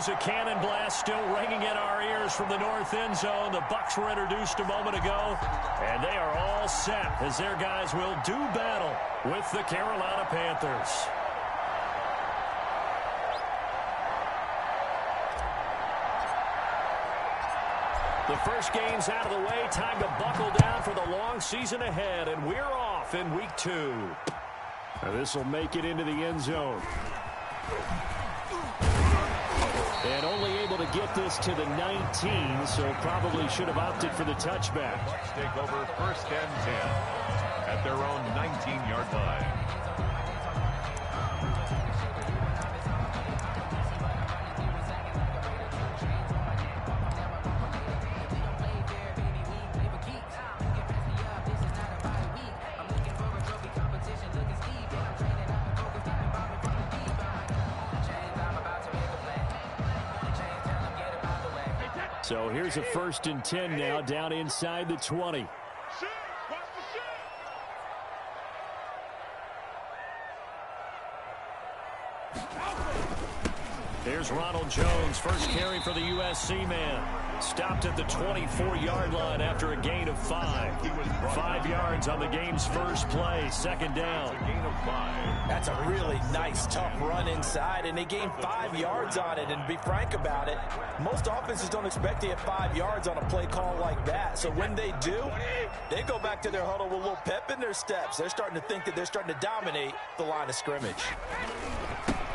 goes a cannon blast, still ringing in our ears from the north end zone. The Bucs were introduced a moment ago, and they are all set as their guys will do battle with the Carolina Panthers. The first game's out of the way. Time to buckle down for the long season ahead, and we're off in week 2. This will make it into the end zone. And only able to get this to the 19, so probably should have opted for the touchback. Bucs take over 1st and 10 at their own 19-yard line. So here's a 1st and 10 now, down inside the 20. Here's Ronald Jones, first carry for the USC man. Stopped at the 24-yard line after a gain of 5. 5 yards on the game's first play, 2nd down. A gain of 5. That's a really nice, tough run inside, and they gained 5 yards on it. And to be frank about it, most offenses don't expect to get 5 yards on a play call like that. So when they do, they go back to their huddle with a little pep in their steps. They're starting to think that they're starting to dominate the line of scrimmage.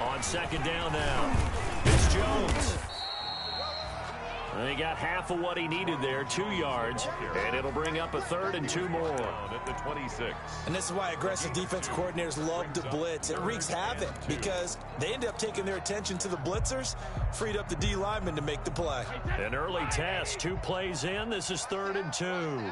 On 2nd down now, it's Jones. And he got half of what he needed there, 2 yards, and it'll bring up a 3rd and 2 more. At the 26. And this is why aggressive defense coordinators love to blitz. It wreaks havoc because they end up taking their attention to the blitzers, freed up the D lineman to make the play. An early test, 2 plays in. This is 3rd and 2.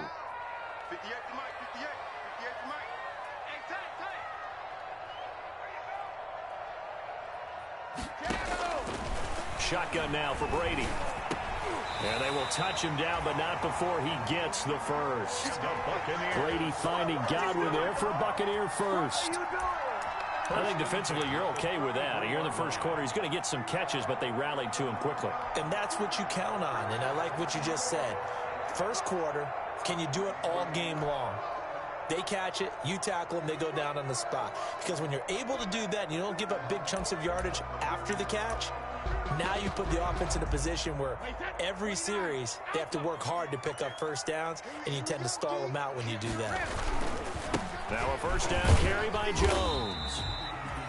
Shotgun now for Brady. And they will touch him down, but not before he gets the first. Brady finding Godwin there for a Buccaneer first. I think defensively you're okay with that. Here in the first quarter, he's going to get some catches, but they rallied to him quickly. And that's what you count on, and I like what you just said. First quarter, can you do it all game long? They catch it, you tackle them, they go down on the spot. Because when you're able to do that and you don't give up big chunks of yardage after the catch, now you put the offense in a position where every series they have to work hard to pick up first downs, and you tend to stall them out when you do that. Now a first down carry by Jones.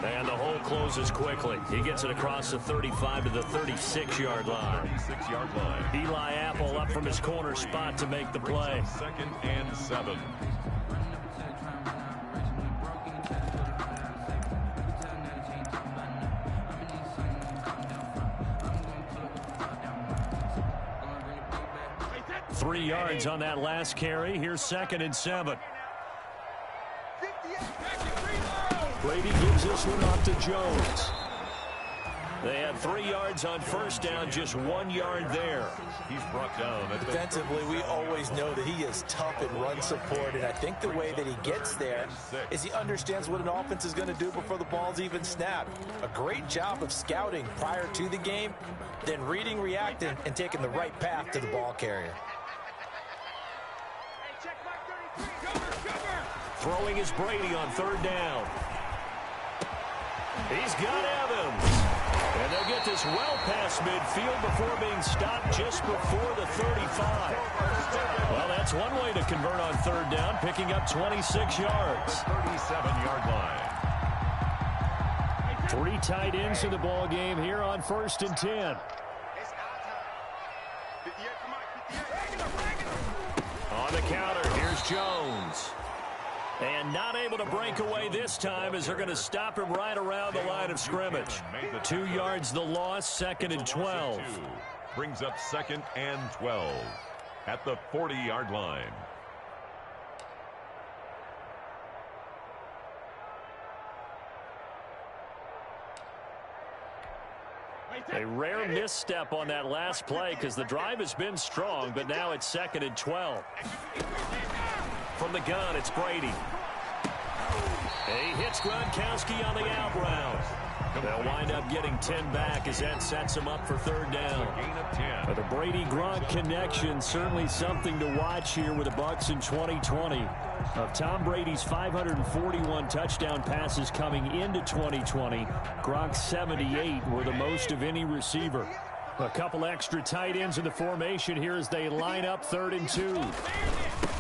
And the hole closes quickly. He gets it across the 35 to the 36-yard line. 36-yard line. Eli Apple up from his corner spot to make the play. 2nd and 7. Three yards on that last carry. Here's 2nd and 7. Brady gives this one off to Jones. They had 3 yards on first down, just 1 yard there. He's brought down. Defensively, we always know that he is tough in run support, and I think the way that he gets there is he understands what an offense is going to do before the ball's even snapped. A great job of scouting prior to the game, then reading, reacting, and taking the right path to the ball carrier. Throwing is Brady on 3rd down. He's got Evans. And they'll get this well past midfield before being stopped just before the 35. Well, that's one way to convert on 3rd down, picking up 26 yards. 37-yard line. 3 tight ends in the ball game here on 1st and 10. On the counter, here's Jones. And not able to break away this time as they're going to stop him right around the line of scrimmage. 2 yards the loss, 2nd and 12. Brings up 2nd and 12 at the 40-yard line. A rare misstep on that last play because the drive has been strong, but now it's 2nd and 12. From the gun, it's Brady. He hits Gronkowski on the out route. They'll wind up getting 10 back as that sets him up for third down. But the Brady-Gronk connection, certainly something to watch here with the Bucs in 2020. Of Tom Brady's 541 touchdown passes coming into 2020, Gronk's 78 were the most of any receiver. A couple extra tight ends in the formation here as they line up 3rd and 2.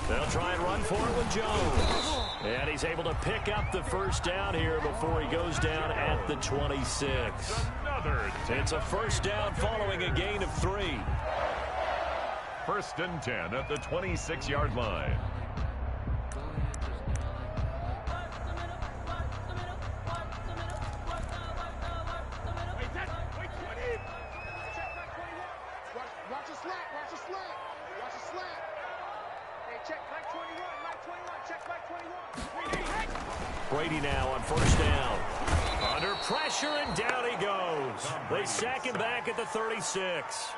They'll try and run for it with Jones. And he's able to pick up the first down here before he goes down at the 26. It's a first down following a gain of 3. 1st and 10 at the 26-yard line. Brady now on 1st down. Under pressure, and down he goes. They sack him back at the 36.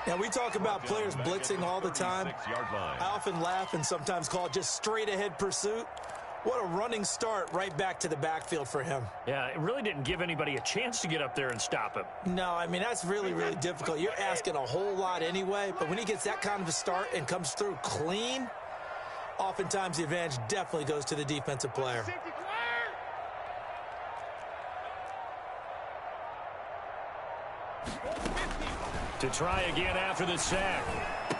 Now, we talk about players blitzing all the time. I often laugh and sometimes call it just straight-ahead pursuit. What a running start right back to the backfield for him. Yeah, it really didn't give anybody a chance to get up there and stop him. No, I mean, that's really, really difficult. You're asking a whole lot anyway, but when he gets that kind of a start and comes through clean, oftentimes the advantage definitely goes to the defensive player. To try again after the sack.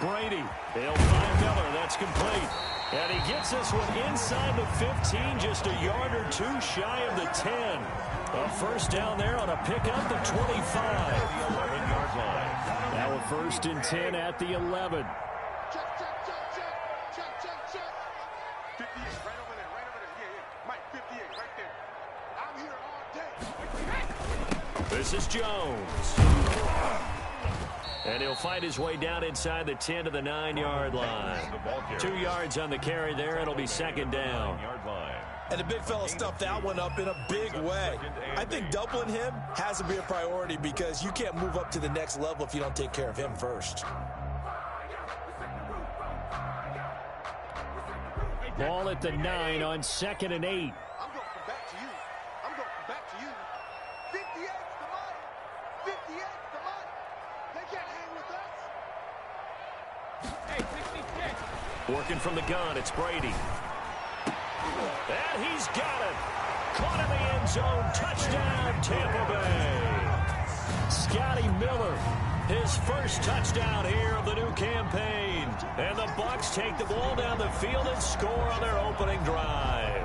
Brady, they'll find Miller. That's complete. And he gets this one inside the 15, just a yard or 2 shy of the 10. A first down there on a pickup at 25. 11-yard line. Now a 1st and 10 at the 11. Check. 58, right over there. Yeah. Mike, 58, right there. I'm here all day. This is Jones. And he'll fight his way down inside the 10 to the 9-yard line. 2 yards on the carry there. It'll be 2nd down. And the big fella stuffed that one up in a big way. I think doubling him has to be a priority because you can't move up to the next level if you don't take care of him first. Ball at the 9 on 2nd and 8. I'm going to come back to you. 58's the money. 58's the money. They can't hang with us. Hey, 66. Working from the gun, it's Brady. And he's got it. Caught in the end zone. Touchdown, Tampa Bay. Scotty Miller, his first touchdown here of the new campaign. And the Bucs take the ball down the field and score on their opening drive.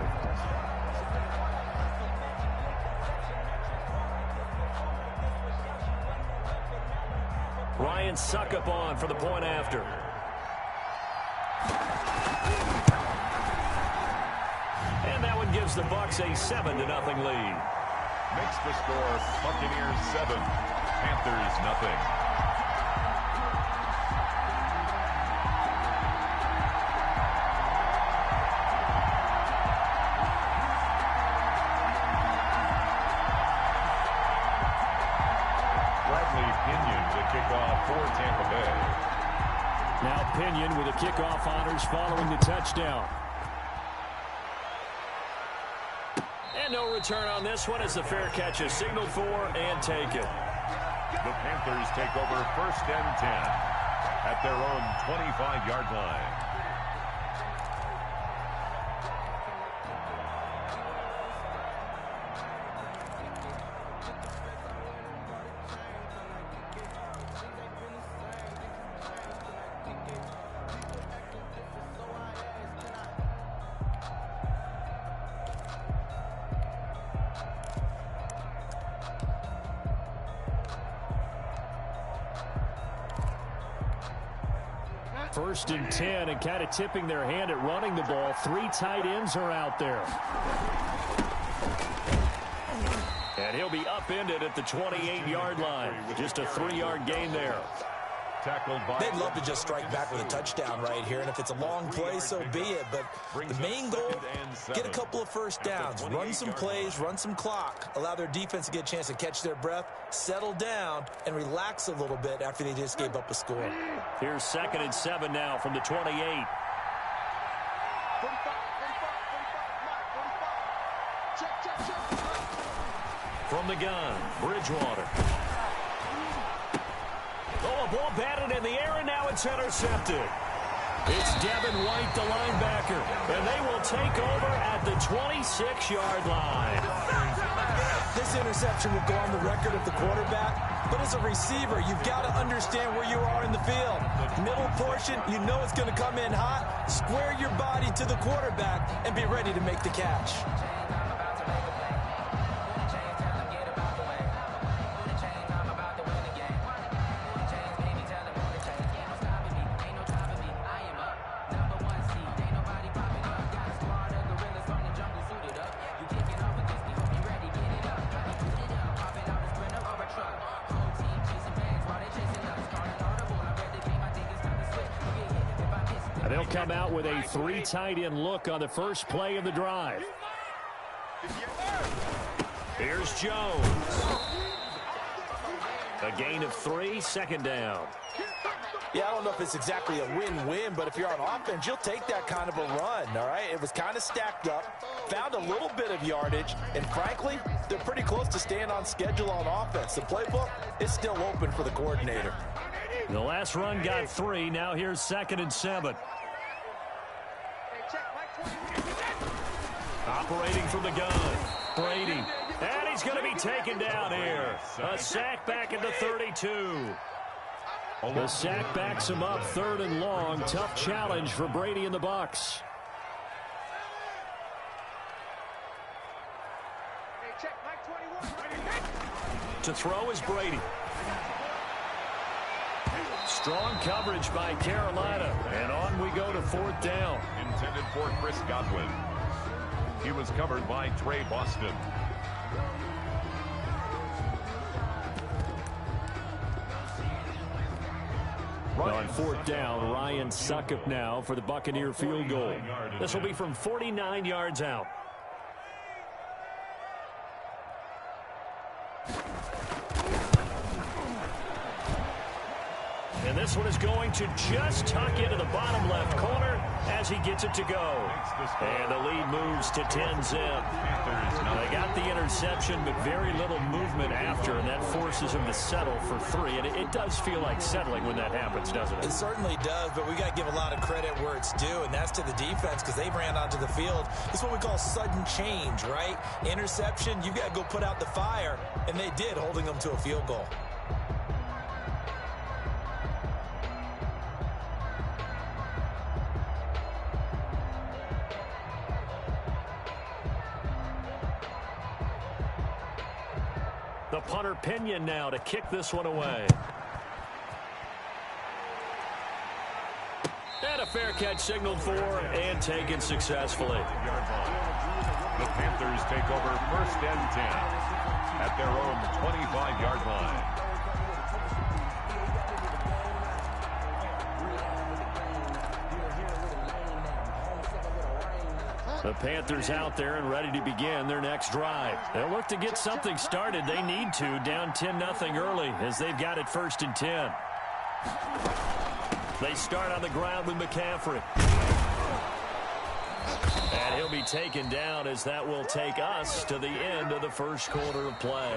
Ryan Suckup on for the point after. And that one gives the Bucs a 7-0 lead. Makes the score Buccaneers 7, Panthers nothing. Kickoff for Tampa Bay. Now Pinion with the kickoff honors following the touchdown. And no return on this one as the fair catch is signaled for and taken. The Panthers take over 1st and 10 at their own 25-yard line. First and 10, and kind of tipping their hand at running the ball. 3 tight ends are out there. And he'll be upended at the 28-yard line. Just a 3-yard gain there. They'd love to just strike back with a touchdown right here, and if it's a long play, so be it. But the main goal, get a couple of first downs, run some plays, run some clock, allow their defense to get a chance to catch their breath, settle down, and relax a little bit after they just gave up a score. Here's 2nd and 7 now from the 28. From the gun, Bridgewater. Oh, a ball batted in the air, and now it's intercepted. It's Devin White, the linebacker, and they will take over at the 26-yard line. This interception will go on the record of the quarterback, but as a receiver, you've got to understand where you are in the field. Middle portion, you know it's going to come in hot. Square your body to the quarterback and be ready to make the catch. They'll come out with a 3 tight end look on the first play of the drive. Here's Jones. A gain of 3, second down. Yeah, I don't know if it's exactly a win-win, but if you're on offense, you'll take that kind of a run, all right? It was kind of stacked up, found a little bit of yardage, and frankly, they're pretty close to staying on schedule on offense. The playbook is still open for the coordinator. The last run got 3. Now here's 2nd and 7. Operating from the gun, Brady. And he's going to be taken down here. A sack back at the 32. The sack backs him up, 3rd and long. Tough challenge for Brady and the Bucs. To throw is Brady. Strong coverage by Carolina. And on we go to 4th down. Intended for Chris Godwin. He was covered by Trey Boston. On 4th down, Ryan Succop now for the Buccaneer field goal. This will be from 49 yards out. And this one is going to just tuck into the bottom left corner as he gets it to go. And the lead moves to 10-zip. They got the interception, but very little movement after, and that forces him to settle for 3. And it does feel like settling when that happens, doesn't it? It certainly does, but we got to give a lot of credit where it's due, and that's to the defense because they ran onto the field. It's what we call sudden change, right? Interception, you got to go put out the fire, and they did, holding them to a field goal. The punter Pinion now to kick this one away. And a fair catch signaled for and taken successfully. The Panthers take over 1st and 10 at their own 25-yard line. The Panthers out there and ready to begin their next drive. They'll look to get something started. They need to, down 10-0 early as they've got it 1st and 10. They start on the ground with McCaffrey. And he'll be taken down as that will take us to the end of the first quarter of play.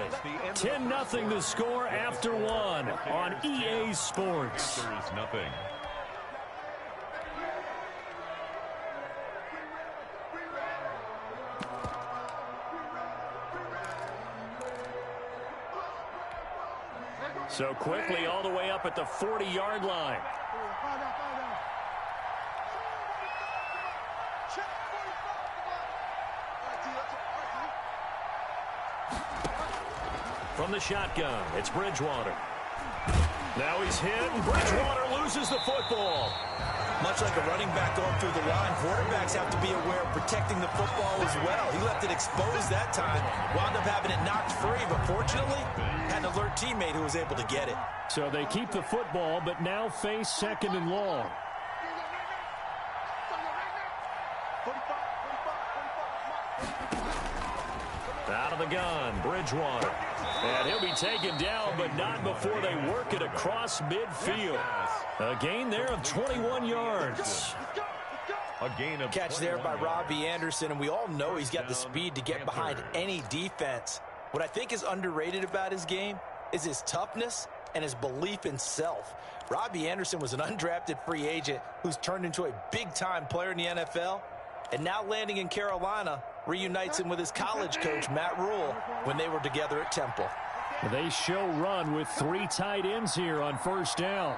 10-0 the score after 1 on EA Sports. There is nothing. So quickly all the way up at the 40-yard line. From the shotgun, it's Bridgewater. Now he's hit, and Bridgewater loses the football. Much like a running back going through the line, quarterbacks have to be aware of protecting the football as well. He left it exposed that time, wound up having it knocked free, but fortunately, had an alert teammate who was able to get it. So they keep the football, but now face 2nd and long. Out of the gun, Bridgewater. And he'll be taken down, but not before they work it across midfield. A gain there of 21 yards. A gain of Catch there by Robbie Anderson, and we all know he's got the speed to get behind any defense. What I think is underrated about his game is his toughness and his belief in self. Robbie Anderson was an undrafted free agent who's turned into a big-time player in the NFL, and now landing in Carolina reunites him with his college coach, Matt Rule, when they were together at Temple. They show run with 3 tight ends here on first down.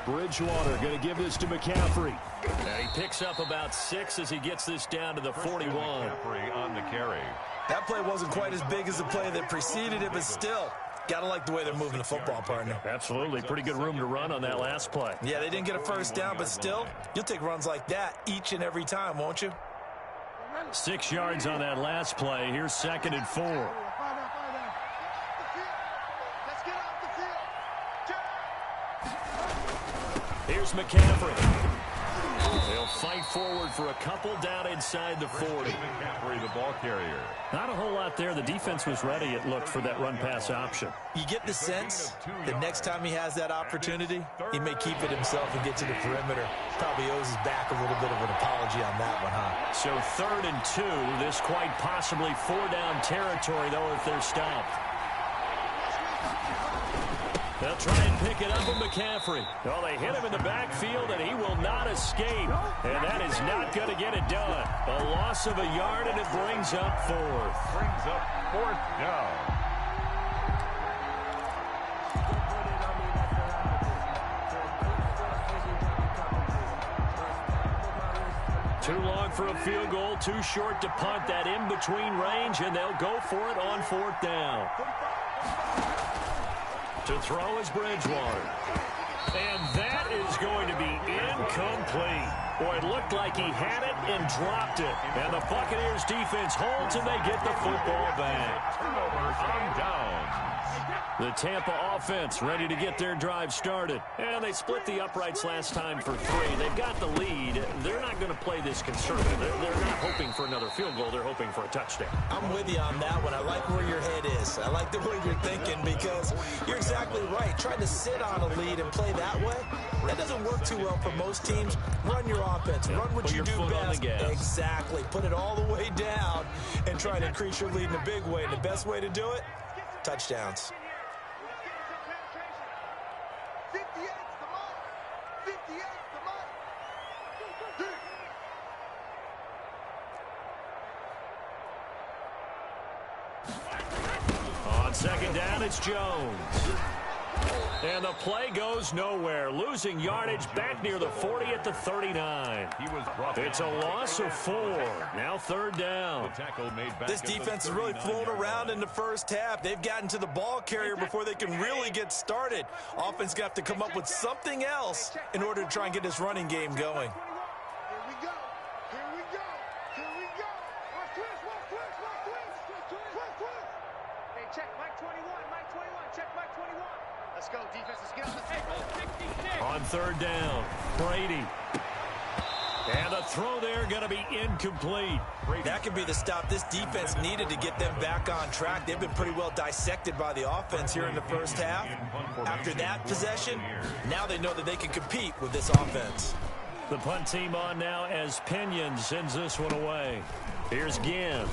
Bridgewater going to give this to McCaffrey. And he picks up about 6 as he gets this down to the 41. McCaffrey on the carry. That play wasn't quite as big as the play that preceded it, but still, got to like the way they're moving the football, partner. Absolutely. Pretty good room to run on that last play. Yeah, they didn't get a first down, but still, you'll take runs like that each and every time, won't you? 6 yards on that last play. Here's 2nd and 4. Here's McCaffrey. They'll fight forward for a couple down inside the 40. McCaffrey, the ball carrier. Not a whole lot there. The defense was ready, it looked, for that run-pass option. You get the sense that next time he has that opportunity, he may keep it himself and get to the perimeter. Probably owes his back a little bit of an apology on that one, huh? So 3rd and 2. This quite possibly 4-down territory, though, if they're stopped. They'll try and pick it up with McCaffrey. Well, they hit him in the backfield, and he will not escape. And that is not going to get it done. A loss of a yard, and it brings up 4th. Brings up 4th down. Too long for a field goal, too short to punt. That in-between range, and they'll go for it on 4th down. To throw is Bridgewater. And that is going to be incomplete. Boy, it looked like he had it and dropped it. And the Buccaneers defense holds and they get the football back. Turnover on down. The Tampa offense ready to get their drive started. And they split the uprights last time for 3. They've got the lead. They're not going to play this conservative. They're not hoping for another field goal. They're hoping for a touchdown. I'm with you on that one. I like where your head is. I like the way you're thinking because you're exactly right. Trying to sit on a lead and play that way, that doesn't work too well for most teams. Run your offense. Yeah, run what you do best. Exactly. Put it all the way down and try to increase your lead in a big way. And the best way to do it, touchdowns. On 2nd down, it's Jones. And the play goes nowhere. Losing yardage back near the 40 at the 39. It's a loss of 4. Now 3rd down. This defense has really flown around in the first half. They've gotten to the ball carrier before they can really get started. Offense going to have to come up with something else in order to try and get this running game going. On 3rd down, Brady. And the throw there going to be incomplete. That could be the stop this defense needed to get them back on track. They've been pretty well dissected by the offense here in the first half. After that possession, now they know that they can compete with this offense. The punt team on now as Pinion sends this one away. Here's Ginn.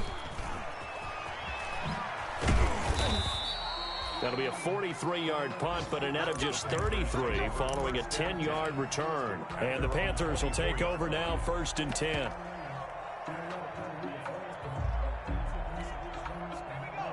That'll be a 43-yard punt, but a net of just 33 following a 10-yard return. And the Panthers will take over now, 1st and 10.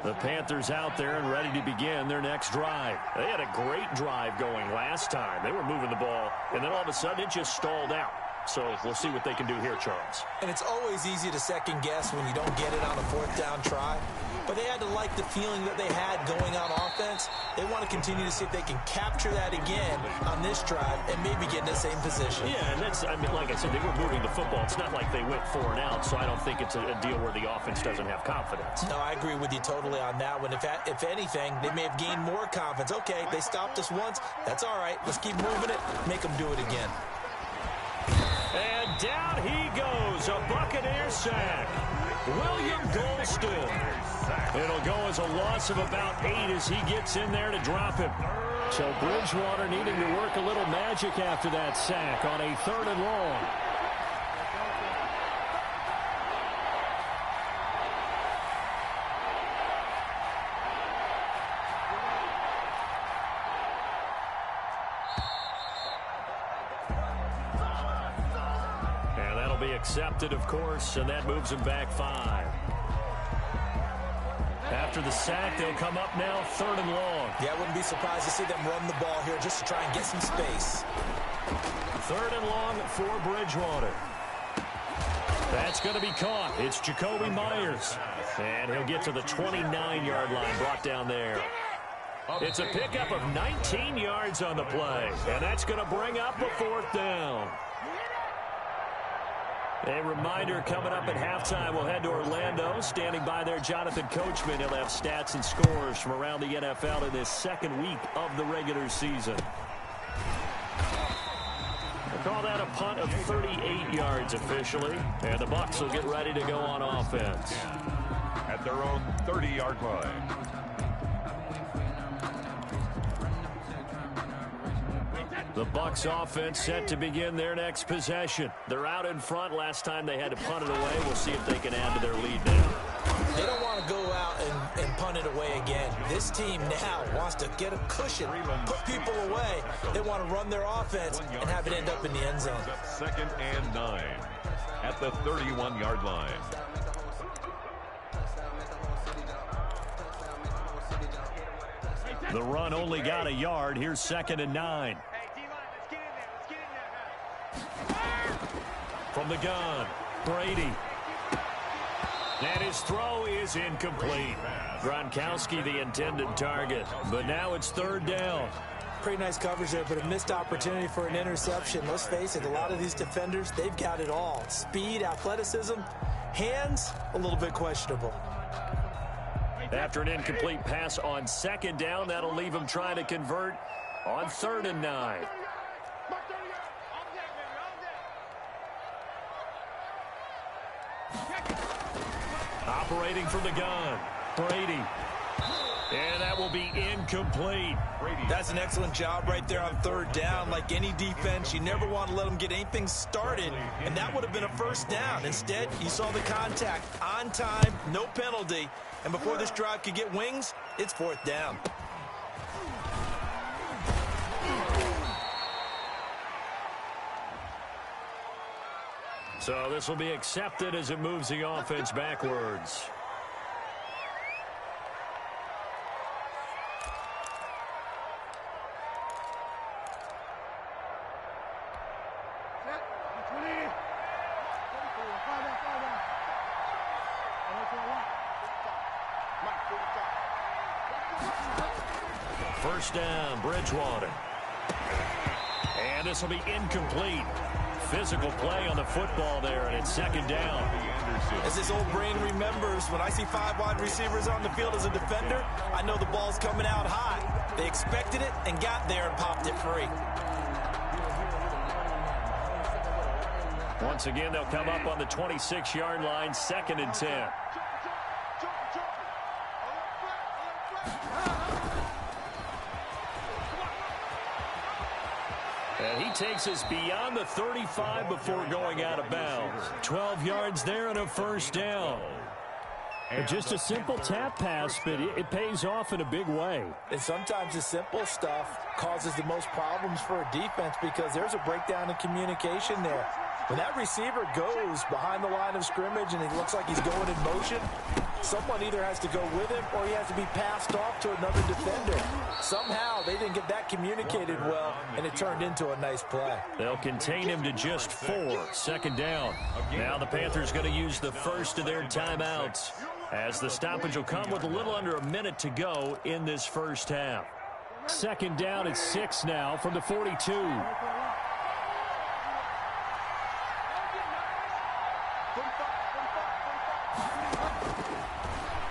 The Panthers out there and ready to begin their next drive. They had a great drive going last time. They were moving the ball, and then all of a sudden it just stalled out. So we'll see what they can do here, Charles. And it's always easy to second guess when you don't get it on a 4th down try. But they had to like the feeling that they had going on offense. They want to continue to see if they can capture that again on this drive and maybe get in the same position. Yeah, and that's, I mean, like I said, they were moving the football. It's not like they went 4 and out, so I don't think it's a deal where the offense doesn't have confidence. No, I agree with you totally on that one. If anything, they may have gained more confidence. Okay, they stopped us once. That's all right. Let's keep moving it. Make them do it again. And down he goes, a Buccaneer sack. William Golston. It'll go as a loss of about 8 as he gets in there to drop him. So Bridgewater needing to work a little magic after that sack on a 3rd and long. Accepted, of course, and that moves him back 5. After the sack, they'll come up now 3rd and long. Yeah, I wouldn't be surprised to see them run the ball here just to try and get some space. 3rd and long for Bridgewater. That's going to be caught. It's Jacoby Myers. And he'll get to the 29-yard line, brought down there. It's a pickup of 19 yards on the play. And that's going to bring up a 4th down. A reminder coming up at halftime, we'll head to Orlando. Standing by there, Jonathan Coachman. He'll have stats and scores from around the NFL in this 2nd week of the regular season. We'll call that a punt of 38 yards officially. And the Bucs will get ready to go on offense. At their own 30-yard line. The Bucs offense set to begin their next possession. They're out in front. Last time they had to punt it away. We'll see if they can add to their lead now. They don't want to go out and punt it away again. This team now wants to get a cushion, put people away. They want to run their offense and have it end up in the end zone. 2nd and 9 at the 31-yard line. The run only got a yard. Here's 2nd and 9. From the gun, Brady. And his throw is incomplete. Gronkowski the intended target, but now it's 3rd down. Pretty nice coverage there, but a missed opportunity for an interception. Let's face it, a lot of these defenders, they've got it all. Speed, athleticism, hands, a little bit questionable. After an incomplete pass on 2nd down, that'll leave him trying to convert on 3rd and 9. Operating from the gun, Brady. And that will be incomplete. That's an excellent job right there on 3rd down. Like any defense, you never want to let them get anything started, and that would have been a 1st down. Instead, you saw the contact on time, no penalty, and before this drive could get wings, it's 4th down. So this will be accepted as it moves the offense backwards. First down, Bridgewater. And this will be incomplete. Physical play on the football there, and it's 2nd down. As his old brain remembers, when I see 5 wide receivers on the field as a defender, I know the ball's coming out high. They expected it and got there and popped it free. Once again, they'll come up on the 26-yard line, 2nd and 10. And he takes us beyond the 35 before going out of bounds. 12 yards there and a 1st down. And just a simple tap pass, but it pays off in a big way. And sometimes the simple stuff causes the most problems for a defense because there's a breakdown in communication there. When that receiver goes behind the line of scrimmage and it looks like he's going in motion, someone either has to go with him or he has to be passed off to another defender. Somehow they didn't get that communicated well, and it turned into a nice play. They'll contain him to just 4. 2nd down. Now the Panthers going to use the first of their timeouts, as the stoppage will come with a little under a minute to go in this first half. 2nd down at 6 now from the 42.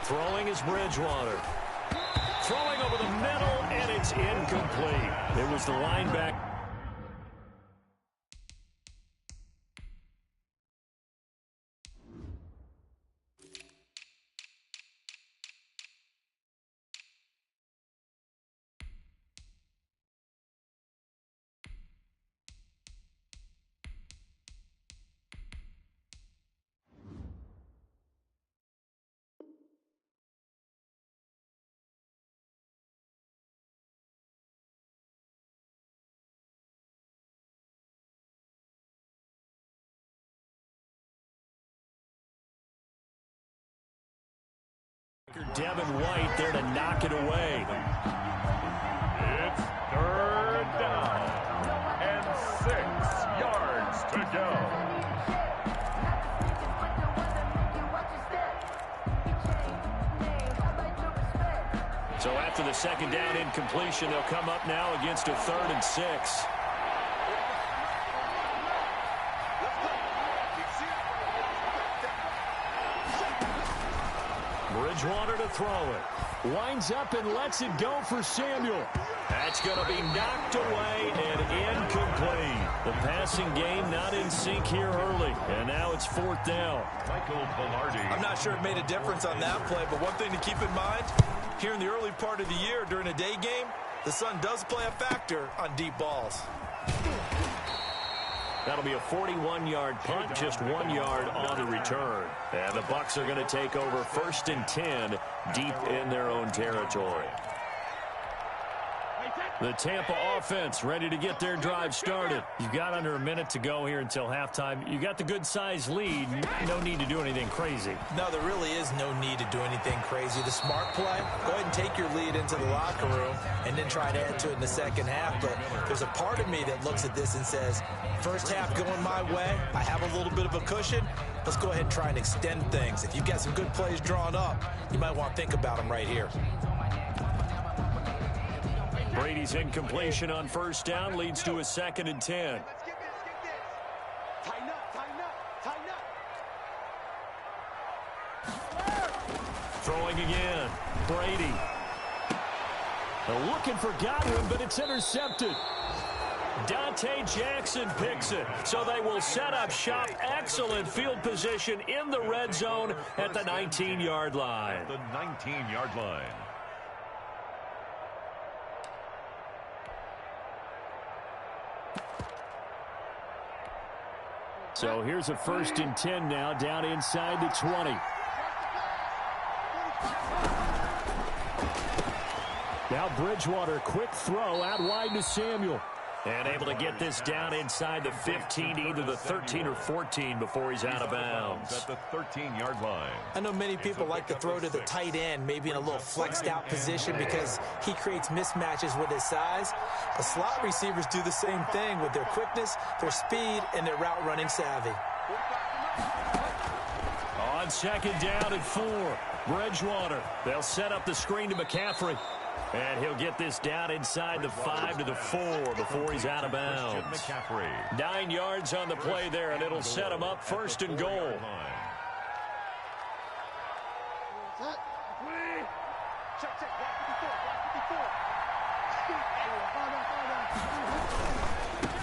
Throwing is Bridgewater. Throwing over the middle, and it's incomplete. It was the linebacker. Devin White there to knock it away. It's third down and 6 yards to go. So after the second down incompletion, they'll come up now against a 3rd and 6. Bridgewater to throw it. Winds up and lets it go for Samuel. That's going to be knocked away and incomplete. The passing game not in sync here early. And now it's 4th down. Michael Velarde. I'm not sure it made a difference on that play, but one thing to keep in mind, here in the early part of the year during a day game, the sun does play a factor on deep balls. That'll be a 41-yard punt, just 1 yard on the return. And the Bucs are going to take over 1st and 10 deep in their own territory. The Tampa offense ready to get their drive started. You've got under a minute to go here until halftime. You got the good-sized lead. No need to do anything crazy. No, there really is no need to do anything crazy. The smart play, go ahead and take your lead into the locker room and then try to add to it in the second half. But there's a part of me that looks at this and says, first half going my way, I have a little bit of a cushion. Let's go ahead and try and extend things. If you've got some good plays drawn up, you might want to think about them right here. Brady's incompletion on 1st down leads to a 2nd and 10. Let's get this. Tighten up. Throwing again. Brady. Looking for Godwin, but it's intercepted. Dante Jackson picks it. So they will set up shop. Excellent field position in the red zone at the 19-yard line. The 19-yard line. So here's a 1st and 10 now, down inside the 20. Now Bridgewater, quick throw out wide to Samuel. And able to get this down inside the 15, either the 13 or 14 before he's out of bounds. At the 13-yard line. I know many people like to throw to the tight end, maybe in a little flexed out position because he creates mismatches with his size. But slot receivers do the same thing with their quickness, their speed, and their route running savvy. On 2nd down and 4, Bridgewater. They'll set up the screen to McCaffrey. And he'll get this down inside the 5 to the 4 before he's out of bounds. 9 yards on the play there, and it'll set him up 1st and goal.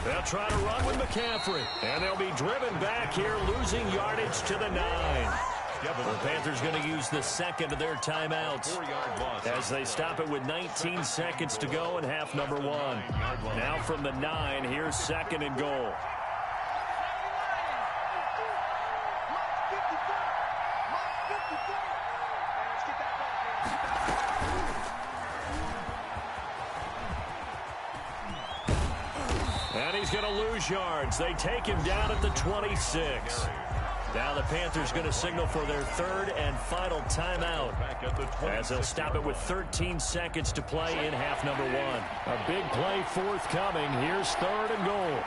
They'll try to run with McCaffrey, and they'll be driven back here, losing yardage to the 9. The Panthers going to use the 2nd of their timeouts as they stop it with 19 seconds to go in half number 1. Now from the 9, here's 2nd and goal. And he's going to lose yards. They take him down at the 26. Now the Panthers going to signal for their 3rd and final timeout as they'll stop it with 13 seconds to play in half number 1. A big play forthcoming. Here's 3rd and goal.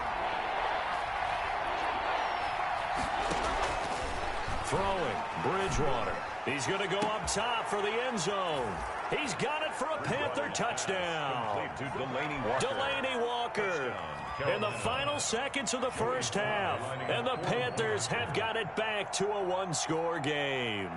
Throwing, Bridgewater. He's going to go up top for the end zone. He's got it for a Panther touchdown. Delaney Walker. In the final seconds of the first half. And the Panthers have got it back to a 1-score game.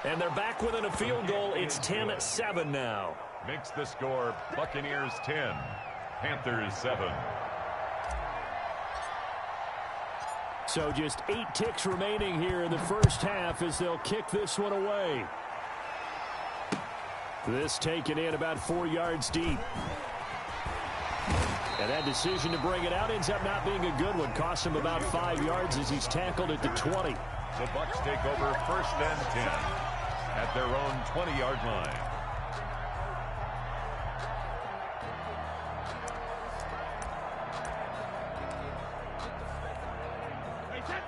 And they're back within a field goal. It's 10-7 now. Makes the score Buccaneers 10, Panthers 7. So just 8 ticks remaining here in the first half as they'll kick this one away. This taken in about 4 yards deep. And that decision to bring it out ends up not being a good one. Cost him about 5 yards as he's tackled at the 20. The Bucs take over 1st and 10 at their own 20-yard line.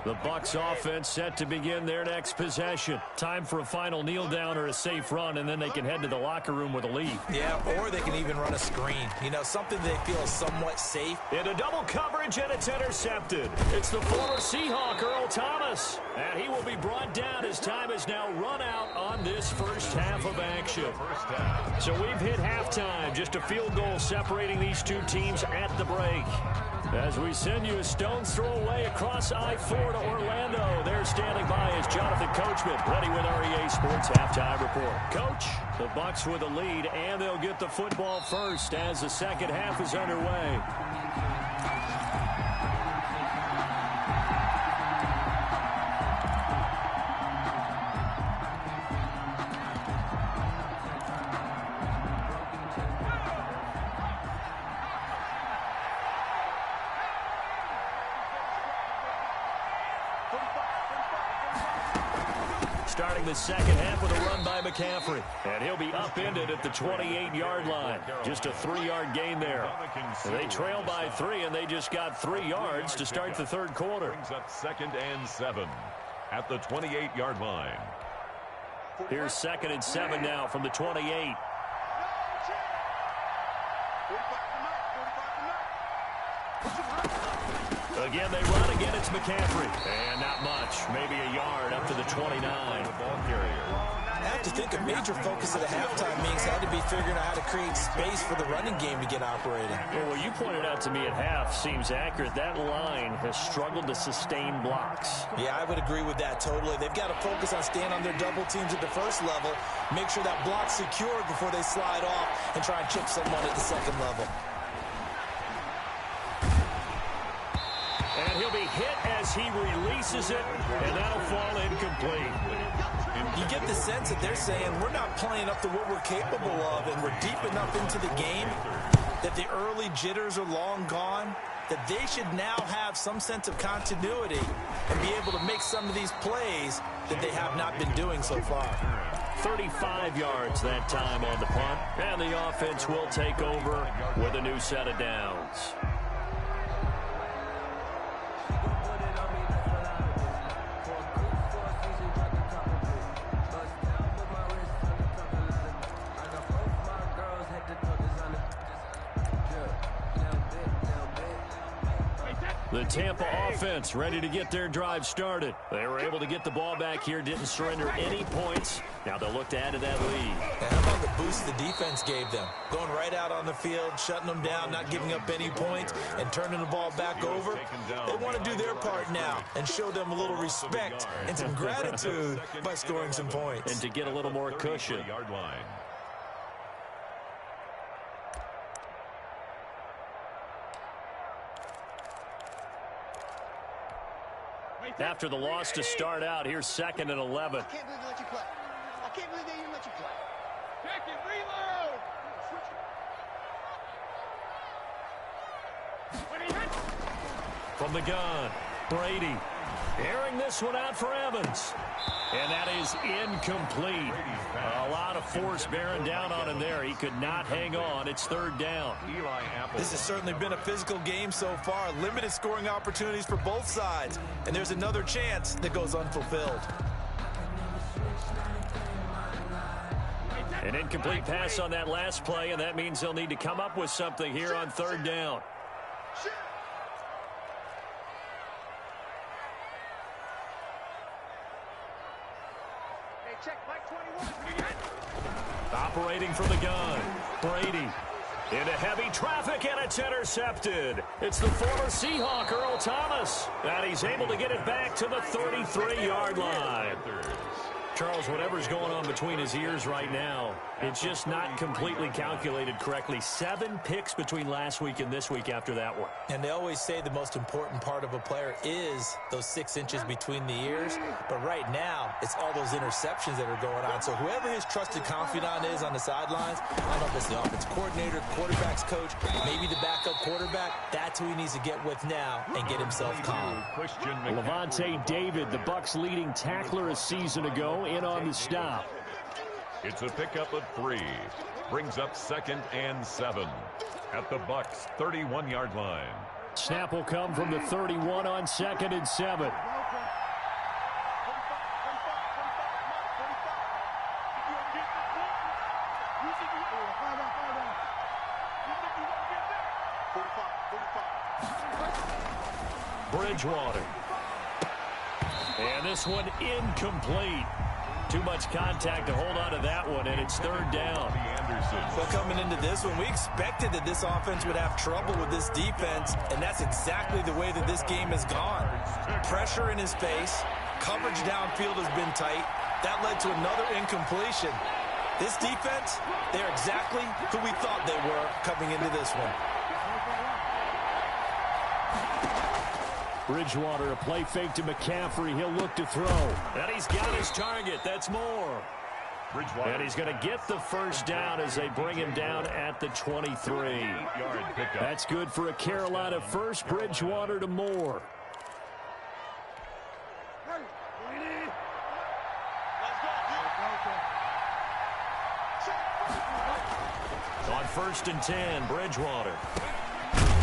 The Bucs offense set to begin their next possession. Time for a final kneel down or a safe run, and then they can head to the locker room with a lead. Yeah, or they can even run a screen. You know, something they feel is somewhat safe. Into double coverage, and it's intercepted. It's the former Seahawk, Earl Thomas. And he will be brought down as time is now run out on this first half of action. So we've hit halftime. Just a field goal separating these two teams at the break. As we send you a stone's throw away across I-4 to Orlando. There standing by is Jonathan Coachman, ready with REA Sports Halftime Report. Coach, the Bucs with a lead, and they'll get the football first as the second half is underway. Starting the second half with a run by McCaffrey. And he'll be upended at the 28-yard line. Just a 3-yard gain there. They trail by 3, and they just got 3 yards to start the third quarter. Brings up 2nd and 7 at the 28-yard line. Here's 2nd and 7 now from the 28. Again, they run. Again, it's McCaffrey. And not much. Maybe a yard up to the 29. I have to think a major focus of the halftime meetings had to be figuring out how to create space for the running game to get operating. Well, what you pointed out to me at half seems accurate. That line has struggled to sustain blocks. Yeah, I would agree with that totally. They've got to focus on staying on their double teams at the first level, make sure that block's secured before they slide off and try and chip someone at the second level. And he'll be hit as he releases it, and that'll fall incomplete. You get the sense that they're saying we're not playing up to what we're capable of, and we're deep enough into the game that the early jitters are long gone, that they should now have some sense of continuity and be able to make some of these plays that they have not been doing so far. 35 yards that time on the punt, and the offense will take over with a new set of downs. The Tampa offense ready to get their drive started. They were able to get the ball back here, didn't surrender any points. Now they'll look to add to that lead. And how about the boost the defense gave them? Going right out on the field, shutting them down, not giving up any points, and turning the ball back over. They want to do their part now and show them a little respect and some gratitude by scoring some points. And to get a little more cushion. After the loss to start out, here's 2nd and 11. I can't believe they let you play. I can't believe they even let you play. Check it, reload. From the gun, Brady airing this one out for Evans. And that is incomplete. A lot of force bearing down on him there. He could not hang on. It's 3rd down. This has certainly been a physical game so far. Limited scoring opportunities for both sides. And there's another chance that goes unfulfilled. An incomplete pass on that last play, and that means they'll need to come up with something here on 3rd down. Operating from the gun, Brady. Into heavy traffic, and it's intercepted. It's the former Seahawk, Earl Thomas. And he's able to get it back to the 33-yard line. Charles, whatever's going on between his ears right now, it's just not completely calculated correctly. 7 picks between last week and this week after that one. And they always say the most important part of a player is those 6 inches between the ears. But right now, it's all those interceptions that are going on. So whoever his trusted confidant is on the sidelines, I don't know if it's the offensive coordinator, quarterback's coach, maybe the backup quarterback, that's who he needs to get with now and get himself calm. Levante David, the Bucs' leading tackler a season ago, in on the stop. It's a pickup of 3. Brings up 2nd and 7 at the Bucs' 31-yard line. Snap will come from the 31 on 2nd and 7. Bridgewater. And this one incomplete. Too much contact to hold on to that one, and it's third down. Well, coming into this one, we expected that this offense would have trouble with this defense, and that's exactly the way that this game has gone. Pressure in his face, coverage downfield has been tight. That led to another incompletion. This defense, they're exactly who we thought they were coming into this one. Bridgewater, a play fake to McCaffrey. He'll look to throw. And he's got his target. That's more. And he's going to get the first down as they bring him down at the 23. That's good for a Carolina first. Bridgewater to Moore. On 1st and 10, Bridgewater.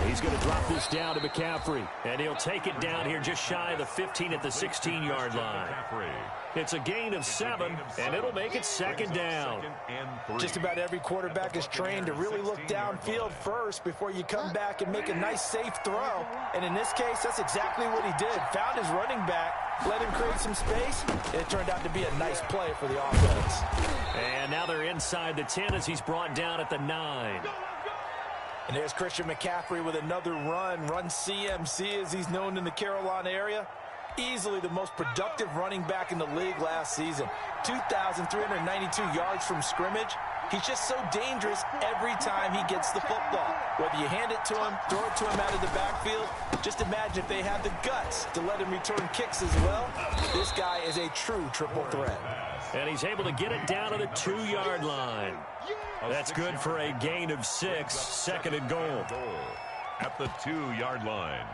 He's going to drop this down to McCaffrey, and he'll take it down here just shy of the 15 at the 16-yard line. It's a gain of 7, and it'll make it second down. Just about every quarterback is trained to really look downfield first before you come back and make a nice, safe throw. And in this case, that's exactly what he did. Found his running back, let him create some space, and it turned out to be a nice play for the offense. And now they're inside the 10 as he's brought down at the 9. And there's Christian McCaffrey with another run CMC as he's known in the Carolina area. Easily the most productive running back in the league last season. 2,392 yards from scrimmage. He's just so dangerous every time he gets the football. Whether you hand it to him, throw it to him out of the backfield, just imagine if they had the guts to let him return kicks as well. This guy is a true triple threat. And he's able to get it down to the 2-yard line. That's good for a gain of 6, second and goal. At the 2-yard line.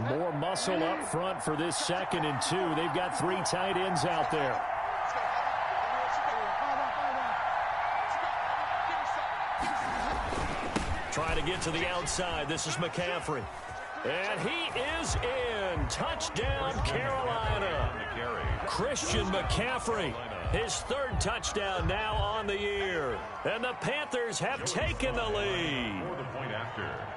More muscle up front for this 2nd and 2. They've got 3 tight ends out there. Trying to get to the outside. This is McCaffrey. And he is in. Touchdown, Carolina. Christian McCaffrey, his 3rd touchdown now on the year. And the Panthers have taken the lead.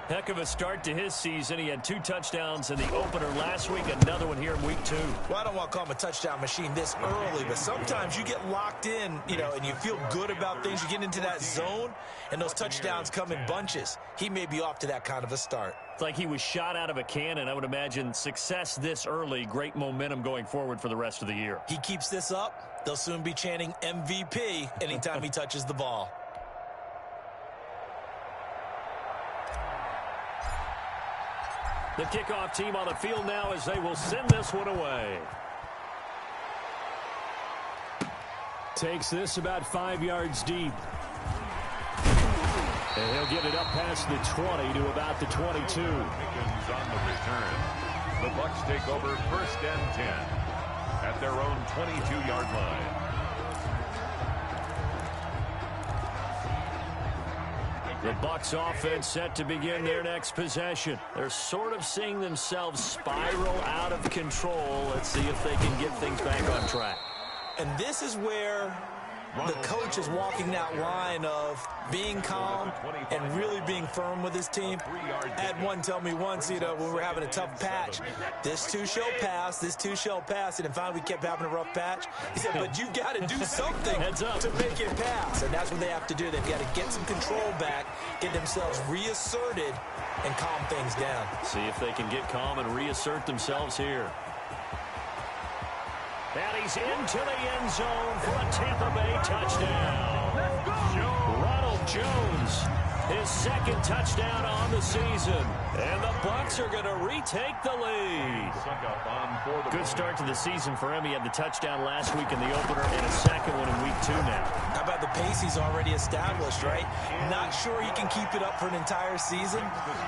Heck of a start to his season. He had 2 touchdowns in the opener last week, another one here in week 2. Well, I don't want to call him a touchdown machine this early, but sometimes you get locked in, and you feel good about things. You get into that zone, and those touchdowns come in bunches. He may be off to that kind of a start. It's like he was shot out of a cannon. I would imagine success this early, great momentum going forward for the rest of the year. He keeps this up, they'll soon be chanting MVP anytime he touches the ball. The kickoff team on the field now as they will send this one away. Takes this about 5 yards deep. And he'll get it up past the 20 to about the 22. On the return. The Bucs take over 1st and 10 at their own 22-yard line. The Bucs offense set to begin their next possession. They're sort of seeing themselves spiral out of control. Let's see if they can get things back on track. And this is where the coach is walking that line of being calm and really being firm with his team. I had one tell me once, when we were having a tough patch, this too shall pass, this too shall pass, and finally we kept having a rough patch. He said, but you've got to do something to make it pass, and that's what they have to do. They've got to get some control back, get themselves reasserted, and calm things down. See if they can get calm and reassert themselves here. And he's into the end zone for a Tampa Bay touchdown. Ronald Jones, his 2nd touchdown on the season. And the Bucs are going to retake the lead. Good start to the season for him. He had the touchdown last week in the opener and a 2nd one in week 2 now. How about the pace he's already established, right? Not sure he can keep it up for an entire season,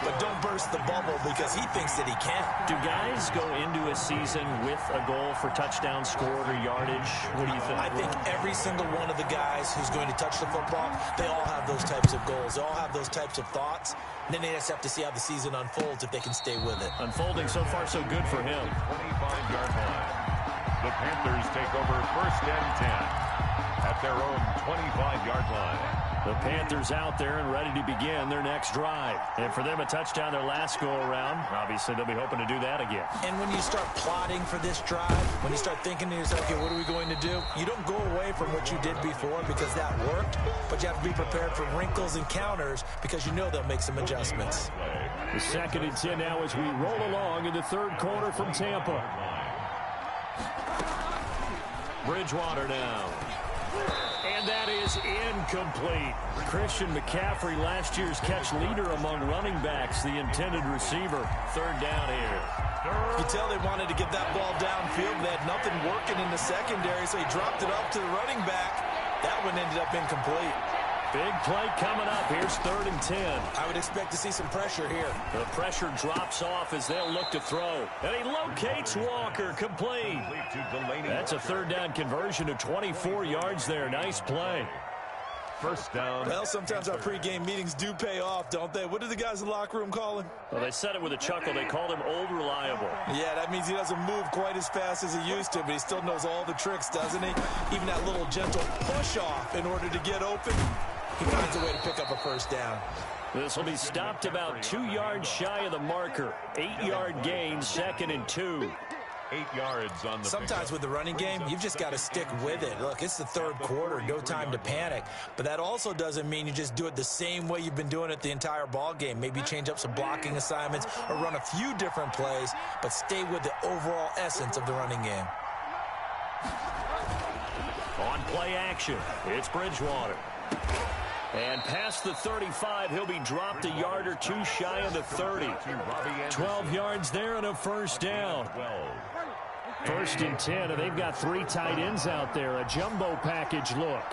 but don't burst the bubble because he thinks that he can. Do guys go into a season with a goal for touchdown scored or yardage? What do you think? I think every single one of the guys who's going to touch the football, they all have those types of goals. They all have those types of thoughts. And then they just have to see how the season unfolds if they can stay with it. Unfolding so far so good for him. 25-yard line. The Panthers take over 1st and 10 at their own 25-yard line. The Panthers out there and ready to begin their next drive. And for them, a touchdown their last go-around. Obviously, they'll be hoping to do that again. And when you start plotting for this drive, when you start thinking to yourself, okay, what are we going to do? You don't go away from what you did before because that worked, but you have to be prepared for wrinkles and counters because you know they'll make some adjustments. The 2nd and 10 now as we roll along in the 3rd quarter from Tampa. Bridgewater now. And that is incomplete. Christian McCaffrey, last year's catch leader among running backs, the intended receiver. 3rd down here. You tell they wanted to get that ball downfield. They had nothing working in the secondary, so he dropped it off to the running back. That one ended up incomplete. Big play coming up. Here's 3rd and 10. I would expect to see some pressure here. The pressure drops off as they'll look to throw. And he locates Walker, complete. That's a 3rd down conversion to 24 yards there. Nice play. 1st down. Well, sometimes our pregame meetings do pay off, don't they? What do the guys in the locker room call him? Well, they said it with a chuckle. They called him Old Reliable. Yeah, that means he doesn't move quite as fast as he used to, but he still knows all the tricks, doesn't he? Even that little gentle push-off in order to get open. He finds a way to pick up a 1st down. This will be stopped about 2 yards shy of the marker. 8-yard gain, 2nd and 2. 8 yards on the Sometimes with the running game, you've just got to stick with it. Look, it's the 3rd quarter, no time to panic. But that also doesn't mean you just do it the same way you've been doing it the entire ball game. Maybe change up some blocking assignments or run a few different plays, but stay with the overall essence of the running game. On play action, it's Bridgewater. And past the 35, he'll be dropped a yard or 2 shy of the 30. 12 yards there and a 1st down. 1st and 10, and they've got 3 tight ends out there. A jumbo package look.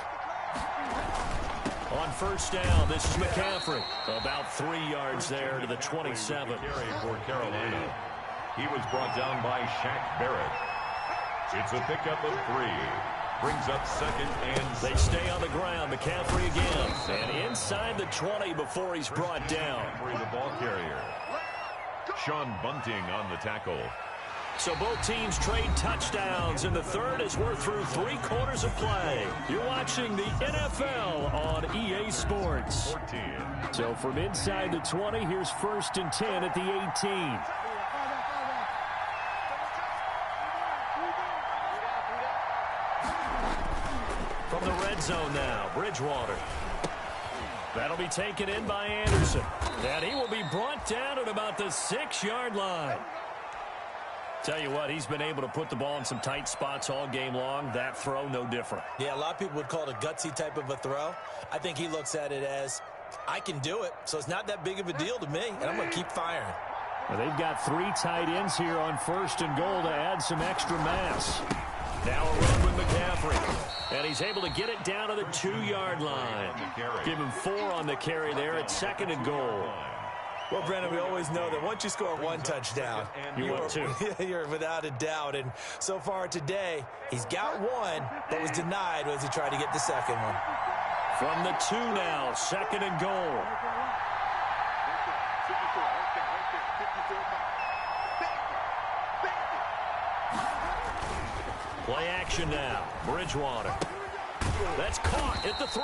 On 1st down, this is McCaffrey. About 3 yards there to the 27. For Carolina. He was brought down by Shaq Barrett. It's a pickup of 3. Brings up 2nd and 6. They stay on the ground. McCaffrey again. And inside the 20 before he's brought down. The ball carrier. Sean Bunting on the tackle. So both teams trade touchdowns in the 3rd as we're through 3 quarters of play. You're watching the NFL on EA Sports. 14. So from inside the 20, here's 1st and 10 at the 18. From the red zone now, Bridgewater. That'll be taken in by Anderson. And he will be brought down at about the 6-yard line. Tell you what, he's been able to put the ball in some tight spots all game long. That throw, no different. Yeah, a lot of people would call it a gutsy type of a throw. I think he looks at it as, I can do it, so it's not that big of a deal to me, and I'm going to keep firing. Well, they've got 3 tight ends here on 1st and goal to add some extra mass. Now a run with McCaffrey. And he's able to get it down to the 2-yard line. Give him 4 on the carry there at 2nd and goal. Well, Brendan, we always know that once you score 1 touchdown, you're without a doubt. And so far today, he's got 1, but was denied as he tried to get the 2nd one. From the 2 now, 2nd and goal. Play action now. Bridgewater. That's caught at the 3.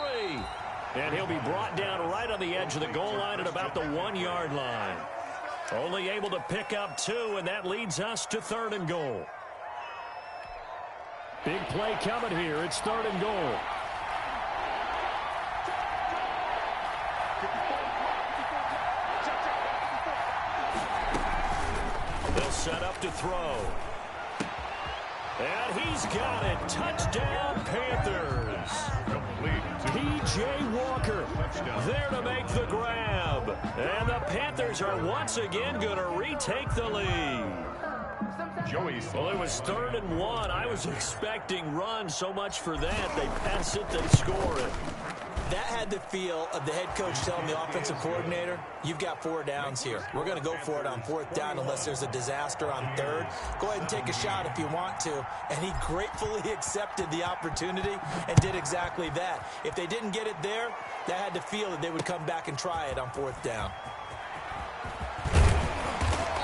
And he'll be brought down right on the edge of the goal line at about the 1-yard line. Only able to pick up 2, and that leads us to 3rd and goal. Big play coming here. It's 3rd and goal. They'll set up to throw. And he's got it. Touchdown, Panthers. Complete. P.J. Walker there to make the grab. And the Panthers are once again going to retake the lead. Well, it was 3rd and 1. I was expecting run. So much for that. They pass it, they score it. That had the feel of the head coach telling the offensive coordinator, you've got 4 downs here. We're going to go for it on 4th down unless there's a disaster on 3rd. Go ahead and take a shot if you want to. And he gratefully accepted the opportunity and did exactly that. If they didn't get it there, that had the feel that they would come back and try it on 4th down.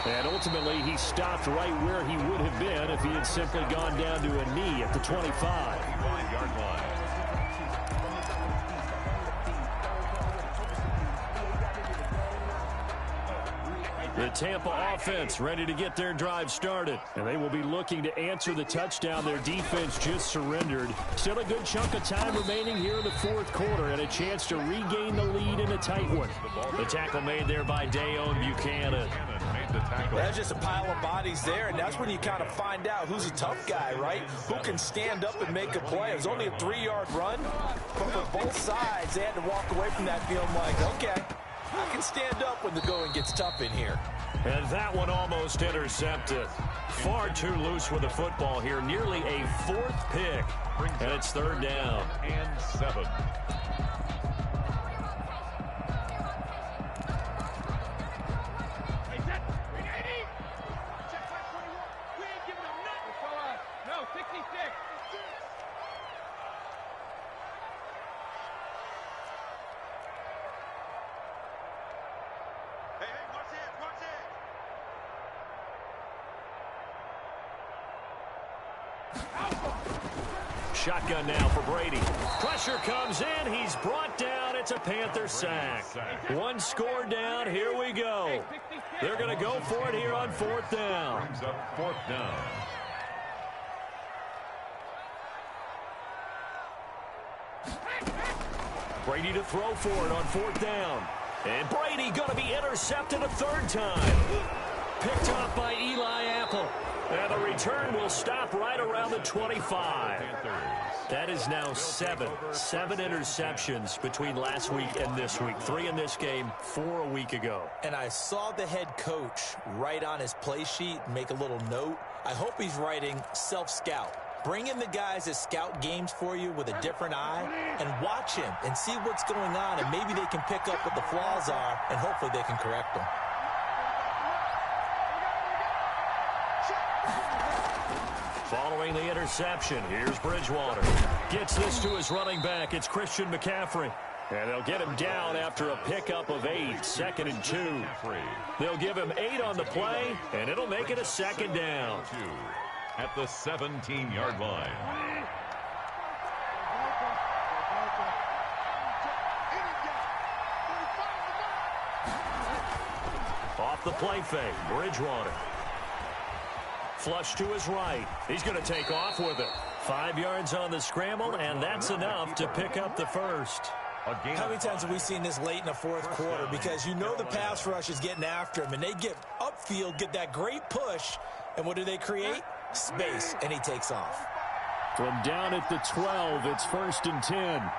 And ultimately, he stopped right where he would have been if he had simply gone down to a knee at the 25. 25-yard line. The Tampa offense ready to get their drive started. And they will be looking to answer the touchdown their defense just surrendered. Still a good chunk of time remaining here in the fourth quarter and a chance to regain the lead in a tight one. The tackle made there by Dayon Buchanan. That's just a pile of bodies there, and that's when you kind of find out who's a tough guy, right? Who can stand up and make a play. It was only a 3-yard run, but for both sides, they had to walk away from that feeling like, okay, I can stand up when the going gets tough in here. And that one almost intercepted. Far too loose with the football here. Nearly a fourth pick. And it's third down. And 7. Shotgun now for Brady. Pressure comes in. He's brought down. It's a Panther sack. One score down. Here we go. They're going to go for it here on fourth down. Brings up fourth down. Brady to throw for it on fourth down. And Brady going to be intercepted a third time. Picked off by Eli Apple. And the return will stop right around the 25. That is now 7 interceptions between last week and this week. 3 in this game, 4 a week ago. And I saw the head coach write on his play sheet, make a little note. I hope he's writing self-scout. Bring in the guys that scout games for you with a different eye and watch him and see what's going on, and maybe they can pick up what the flaws are, and hopefully they can correct them. Following the interception, here's Bridgewater. Gets this to his running back. It's Christian McCaffrey. And they'll get him down after a pickup of 8, 2nd and 2. They'll give him 8 on the play, and it'll make it a second down. At the 17-yard line. Off the play fake, Bridgewater. Flush to his right. He's going to take off with it. 5 yards on the scramble, and that's enough to pick up the first. How many times have we seen this late in the fourth quarter? Because you know the pass rush is getting after him, and they get upfield, get that great push, and what do they create? Space, and he takes off. From down at the 12, it's 1st and 10.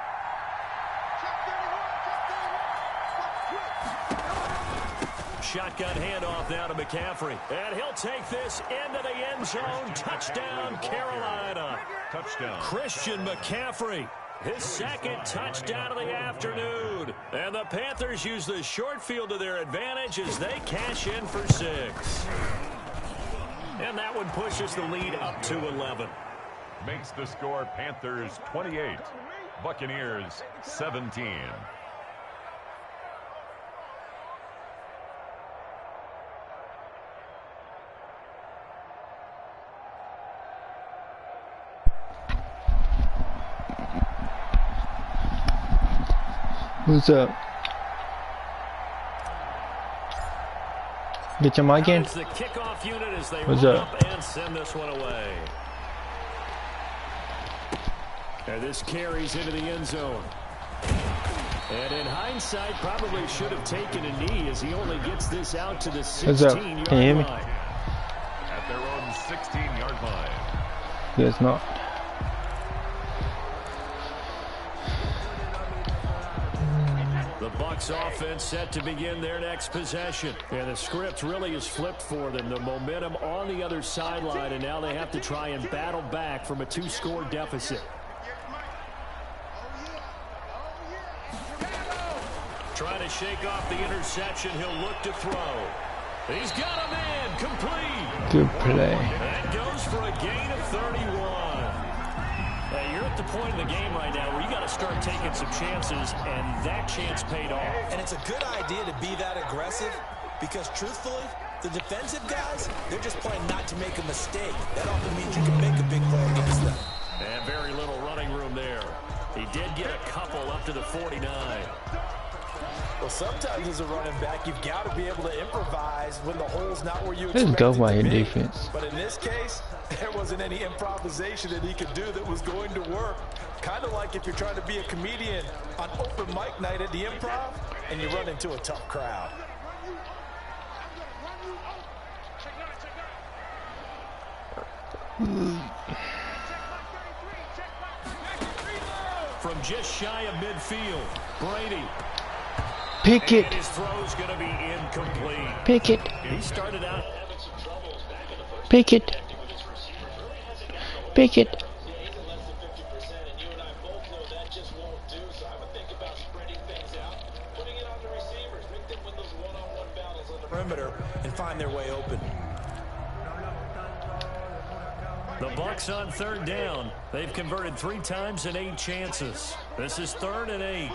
Shotgun handoff now to McCaffrey. And he'll take this into the end zone. Touchdown, Carolina. Touchdown. Christian McCaffrey. His second touchdown of the afternoon. And the Panthers use the short field to their advantage as they cash in for 6. And that one pushes the lead up to 11. Makes the score Panthers 28. Buccaneers 17. What's up? Get your mic in. The kickoff unit as they What's up up? And send this one away. And this carries into the end zone. And in hindsight, probably should have taken a knee as he only gets this out to the 16-yard Can you hear me? line. At their own 16-yard line. It's not. The Bucs offense set to begin their next possession. And the script really is flipped for them. The momentum on the other sideline, and now they have to try and battle back from a 2-score deficit. Trying to shake off the interception. He'll look to throw. He's got a man complete. Good play. That goes for a gain of 31. You're at the point in the game right now where you got to start taking some chances, and that chance paid off. And it's a good idea to be that aggressive because, truthfully, The defensive guys, they're just playing not to make a mistake. That often means you can make a big play against them. And very little running room there. He did get a couple up to the 49. Well, sometimes as a running back, you've got to be able to improvise when the hole's not where you expect Let's go it by to your be. defense. But in this case, there wasn't any improvisation that he could do that was going to work. Kind of like if you're trying to be a comedian on open mic night at the Improv and you run into a tough crowd. From just shy of midfield, Brady. Pick it. And his throw's going to be incomplete. Pick it. He started out. Pick it. Pick it. Perimeter and find their way open. The Bucs on third down. They've converted 3 times in 8 chances. This is 3rd and 8.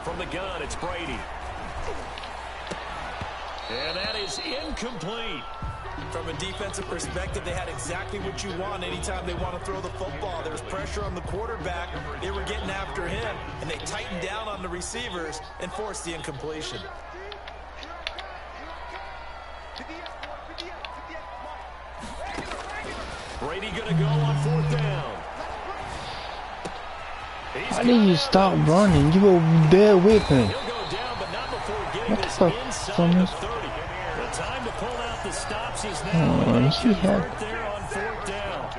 From the gun, it's Brady. And that is incomplete. From a defensive perspective, they had exactly what you want anytime they want to throw the football. There was pressure on the quarterback. They were getting after him, and they tightened down on the receivers and forced the incompletion. Brady going to go on 4th down. Why did you stop running? You were there with him. He'll go down, but not before getting What the this fuck, inside Thomas? the 30. The time to pull out the stops is now. Oh, They he had- convert there on 4th down.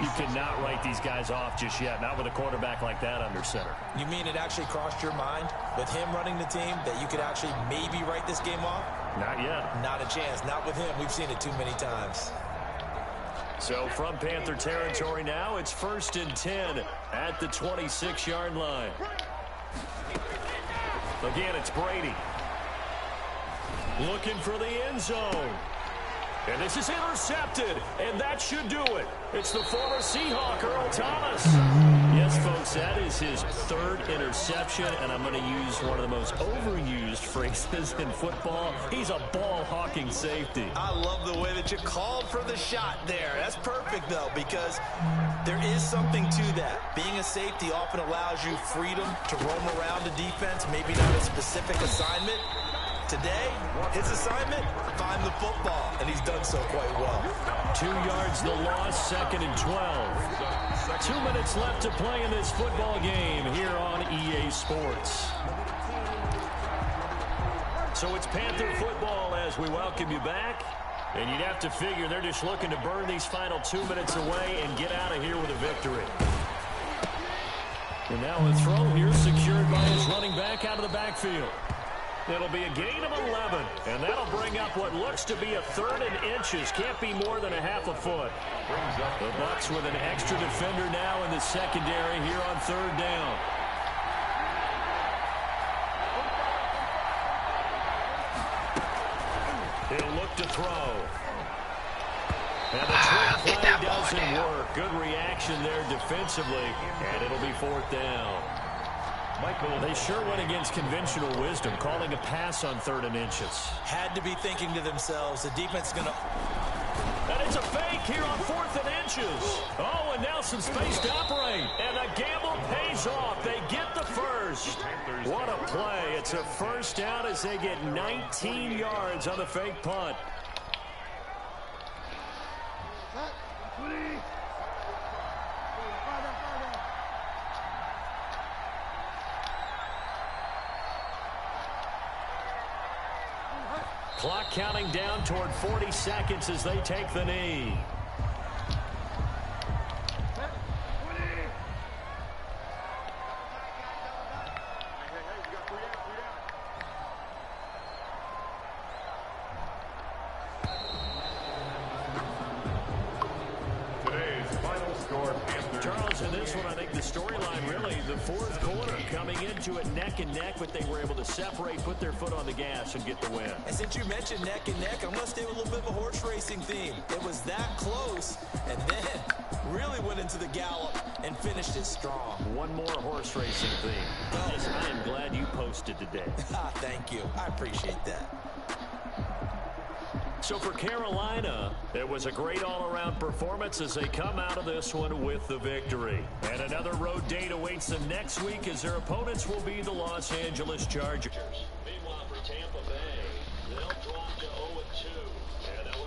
You cannot write these guys off just yet, not with a quarterback like that under center. You mean it actually crossed your mind with him running the team that you could actually maybe write this game off? Not yet. Not a chance. Not with him. We've seen it too many times. So from Panther territory now, it's 1st and 10 at the 26-yard line. Again, it's Brady. Looking for the end zone. And this is intercepted, and that should do it. It's the former Seahawk, Earl Thomas. Yes, folks, that is his 3rd interception, and I'm going to use one of the most overused phrases in football. He's a ball-hawking safety. I love the way that you called for the shot there. That's perfect, though, because there is something to that. Being a safety often allows you freedom to roam around the defense, maybe not a specific assignment. Today, his assignment, find the football, and he's done so quite well. 2 yards the loss, 2nd and 12. 2 minutes left to play in this football game here on EA Sports. So it's Panther football as we welcome you back. And you'd have to figure they're just looking to burn these final 2 minutes away and get out of here with a victory. And now a throw here secured by his running back out of the backfield. It'll be a gain of 11, and that'll bring up what looks to be a 3rd and inches. Can't be more than a half a foot. The Bucs with an extra defender now in the secondary here on 3rd down. He'll look to throw. And the trick play doesn't work. Good reaction there defensively, and it'll be 4th down. They sure went against conventional wisdom, calling a pass on 3rd and inches. Had to be thinking to themselves, the defense is going to... And it's a fake here on 4th and inches. Oh, and now some space to operate. And the gamble pays off. They get the first. What a play. It's a 1st down as they get 19 yards on the fake punt. Clock counting down toward 40 seconds as they take the knee. Today's final score, Panther. Charles, in this one, I think the storyline really, the fourth quarter, coming into it neck and neck, but they were able to separate, put their foot on the gas, and get the win. And since you mentioned neck and neck, I'm going to stay with a little bit of a horse racing theme. It was that close, and then really went into the gallop and finished it strong. One more horse racing theme. Oh. Yes, I am glad you posted today. Thank you. I appreciate that. So for Carolina, it was a great all-around performance as they come out of this one with the victory. And another road date awaits them next week as their opponents will be the Los Angeles Chargers. Meanwhile, for Tampa Bay,